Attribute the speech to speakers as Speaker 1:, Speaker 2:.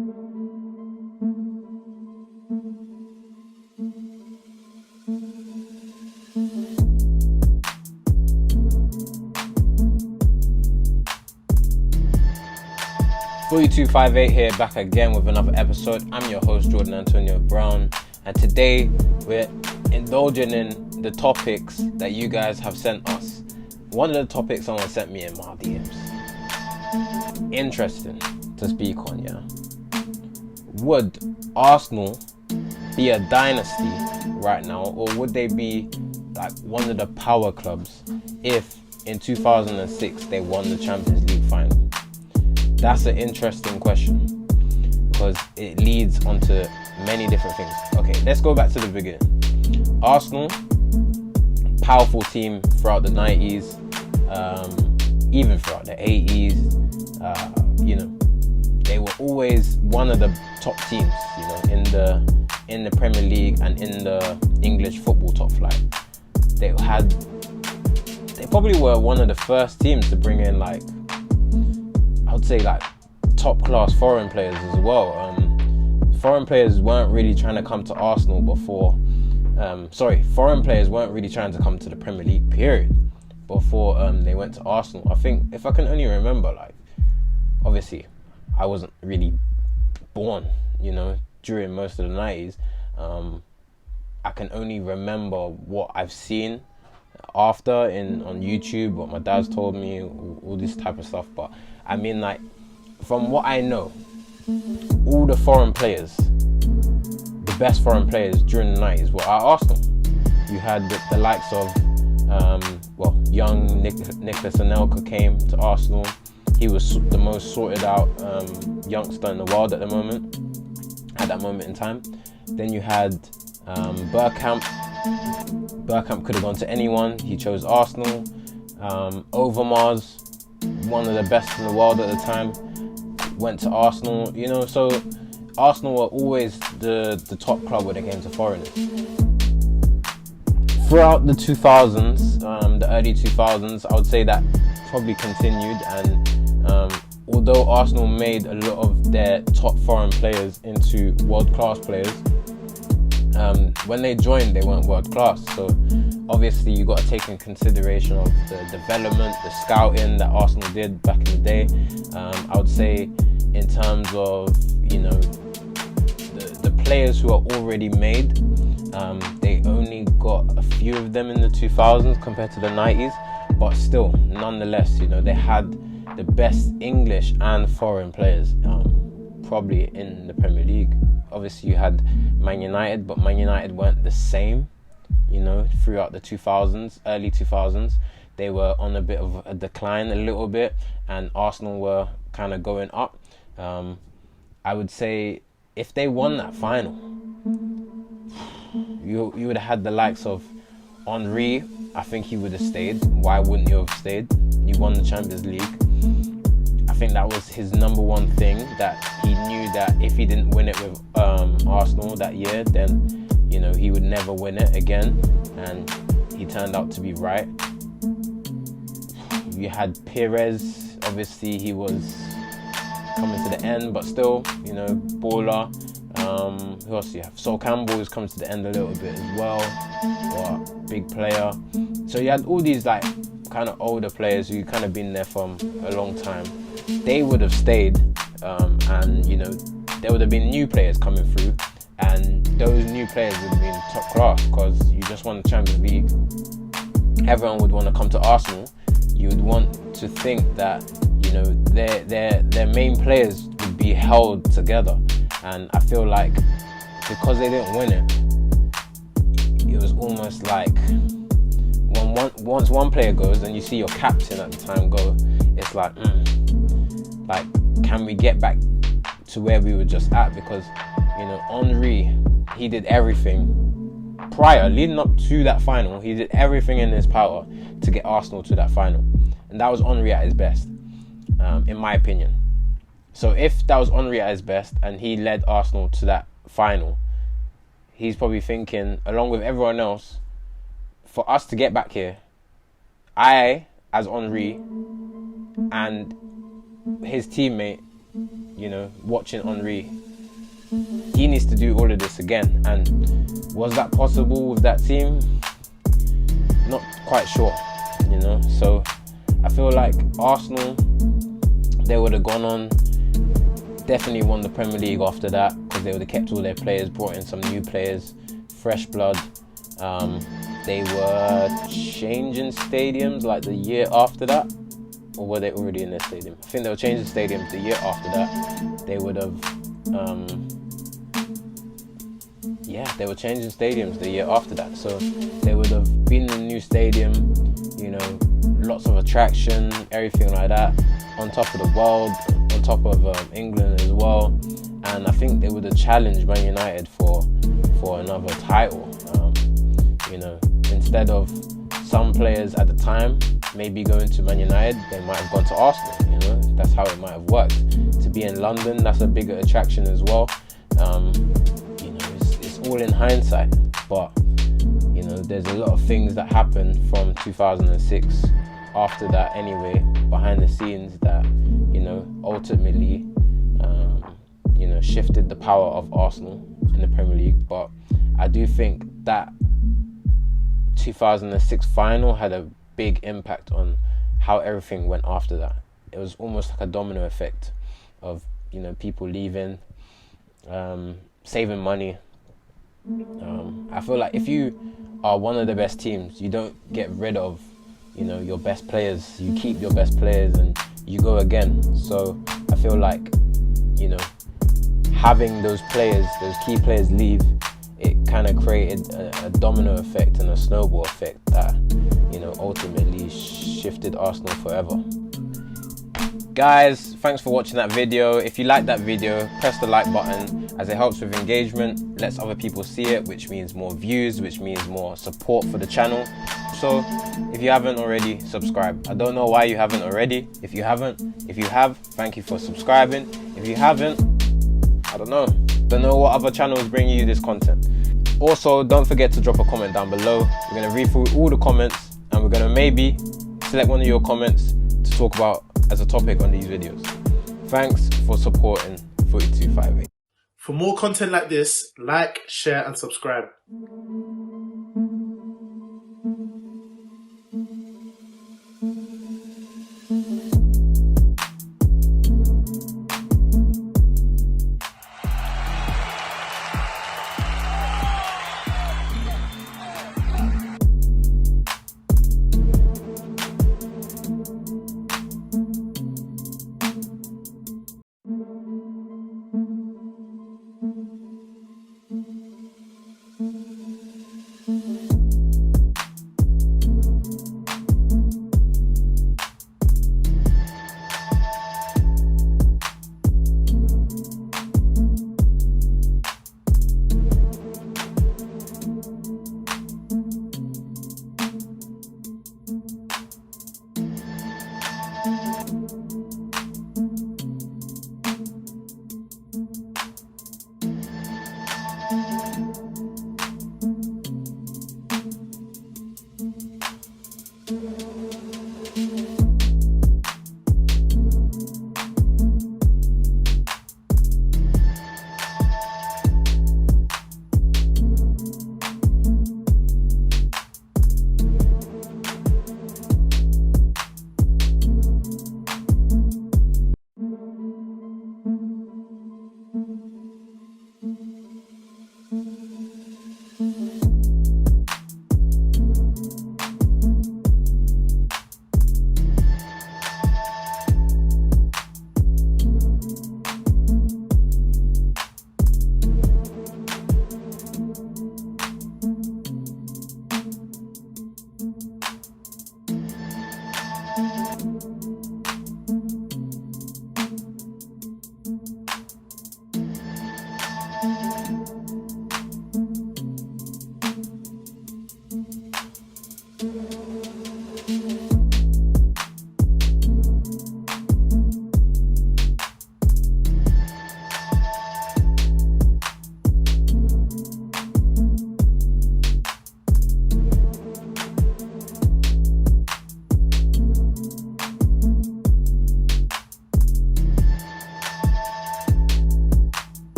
Speaker 1: Footy 258 here, back again with another episode. I'm your host, Jordan Antonio Brown, and today we're indulging in the topics that you guys have sent us. One of the topics someone sent me in my DMs. Interesting to speak on, yeah. Would Arsenal be a dynasty right now, or would they be like one of the power clubs if in 2006 they won the Champions League final? That's an interesting question because it leads onto many different things. Okay, let's go back to the beginning. Arsenal, powerful team throughout the 90s, even throughout the 80s. They were always one of the top teams, in the Premier League and in the English football top flight. They probably were one of the first teams to bring in I would say top class foreign players as well. Foreign players weren't really trying to come to Arsenal before. Foreign players weren't really trying to come to the Premier League period before they went to Arsenal. I think if I can only remember, obviously I wasn't really born, during most of the 90s. I can only remember what I've seen after on YouTube, what my dad's told me, all this type of stuff. But I mean, from what I know, all the foreign players, the best foreign players during the 90s were at Arsenal. You had the likes of young Nicolas Anelka came to Arsenal. He was the most sorted out youngster in the world at that moment in time. Then you had Bergkamp. Bergkamp could have gone to anyone. He chose Arsenal. Overmars, one of the best in the world at the time, went to Arsenal. So Arsenal were always the top club when it came to foreigners. Throughout the 2000s, the early 2000s, I would say that probably continued. And although Arsenal made a lot of their top foreign players into world-class players, when they joined, they weren't world class. So obviously you got to take in consideration of the development, the scouting that Arsenal did back in the day. I would say in terms of the players who are already made, they only got a few of them in the 2000s compared to the 90s, but still, nonetheless, they had the best English and foreign players probably in the Premier League. Obviously you had Man United, but Man United weren't the same, throughout the 2000s, early 2000s. They were on a bit of a decline a little bit, and Arsenal were kind of going up. I would say if they won that final, you would have had the likes of Henry. I think he would have stayed. Why wouldn't you have stayed? You won the Champions League. I think that was his number one thing, that he knew that if he didn't win it with Arsenal that year, then he would never win it again, and he turned out to be right. You had Perez, obviously he was coming to the end, but still, baller. Who else do you have? Sol Campbell is coming to the end a little bit as well, but big player. So you had all these kind of older players who kind of been there for a long time. They would have stayed, and there would have been new players coming through, and those new players would have been top class because you just won the Champions League. Everyone would want to come to Arsenal. You would want to think that their main players would be held together, and I feel like because they didn't win it, it was almost like once one player goes and you see your captain at the time go, it's can we get back to where we were just at? Because Henry, he did everything leading up to that final. He did everything in his power to get Arsenal to that final, and that was Henry at his best, in my opinion. So if that was Henry at his best and he led Arsenal to that final, he's probably thinking, along with everyone else, for us to get back here, I, as Henry, and his teammate you know, watching Henry. He needs to do all of this again. And was that possible with that team? Not quite sure, you know. So I feel like Arsenal, they would have gone on, definitely won the Premier League after that, because they would have kept all their players, brought in some new players, fresh blood. They were changing stadiums like the year after that, or were they already in their stadium? I think they were changing stadiums the year after that. They would have, they were changing stadiums the year after that. So they would have been in a new stadium, you know, lots of attraction, everything like that, on top of the world, on top of England as well. And I think they would have challenged Man United for another title. You know, instead of some players at the time maybe going to Man United, they might have gone to Arsenal. You know, that's how it might have worked. To be in London, that's a bigger attraction as well. You know, it's all in hindsight, but you know, there's a lot of things that happened from 2006 after that anyway, behind the scenes, that, you know, ultimately you know, shifted the power of Arsenal in the Premier League. But I do think that 2006 final had a big impact on how everything went after that. It was almost like a domino effect of, you know, people leaving, saving money. I feel like if you are one of the best teams, you don't get rid of, you know, your best players. You keep your best players and you go again. So I feel like, you know, having those players, those key players leave, it kind of created a domino effect and a snowball effect that, you know, ultimately shifted Arsenal forever. Guys, thanks for watching that video. If you like that video, press the like button, as it helps with engagement, lets other people see it, which means more views, which means more support for the channel. So if you haven't already, subscribe. I don't know why you haven't already. If you have, thank you for subscribing. If you haven't, I don't know what other channels bring you this content. Also, don't forget to drop a comment down below. We're going to read through all the comments, and we're going to maybe select one of your comments to talk about as a topic on these videos. Thanks for supporting Footy 258.
Speaker 2: For more content like this, like, share and subscribe.